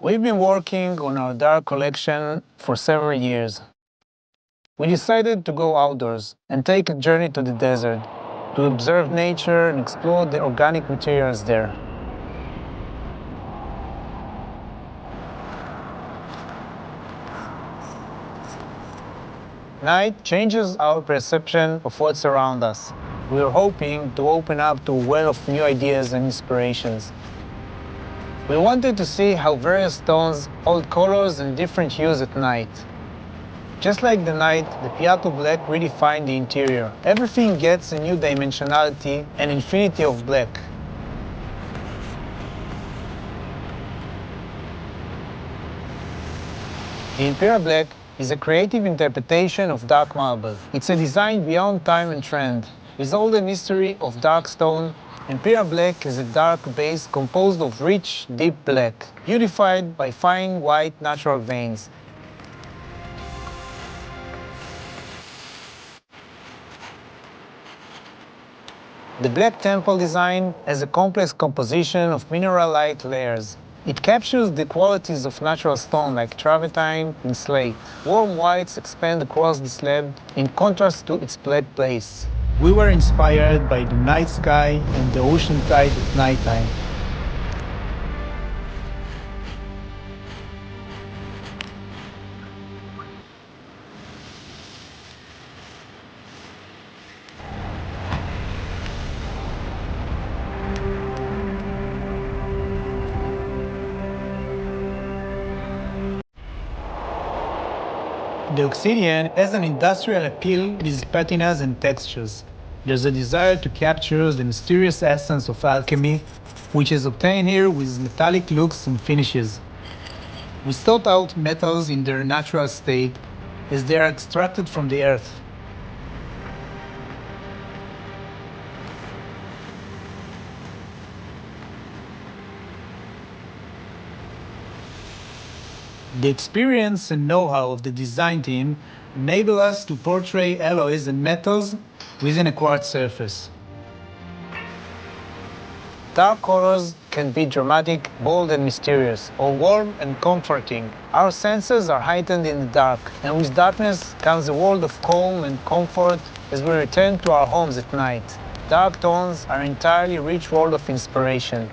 We've been working on our dark collection for several years. We decided to go outdoors and take a journey to the desert to observe nature and explore the organic materials there. Night changes our perception of what's around us. We are hoping to open up to a well of new ideas and inspirations. We wanted to see how various stones hold colors and different hues at night. Just like the night, the Piatto black redefined the interior. Everything gets a new dimensionality and infinity of black. The Imperial Black is a creative interpretation of dark marble. It's a design beyond time and trend. With all the mystery of dark stone, Imperial Black is a dark base composed of rich, deep black, beautified by fine white natural veins. The Black Temple design has a complex composition of mineral-like layers. It captures the qualities of natural stone like travertine and slate. Warm whites expand across the slab in contrast to its black base. We were inspired by the night sky and the ocean tide at nighttime. The obsidian has an industrial appeal with its patinas and textures. There's a desire to capture the mysterious essence of alchemy, which is obtained here with metallic looks and finishes. We sought out metals in their natural state, as they are extracted from the earth. The experience and know-how of the design team enable us to portray alloys and metals within a quartz surface. Dark colors can be dramatic, bold and mysterious, or warm and comforting. Our senses are heightened in the dark, and with darkness comes a world of calm and comfort as we return to our homes at night. Dark tones are an entirely rich world of inspiration.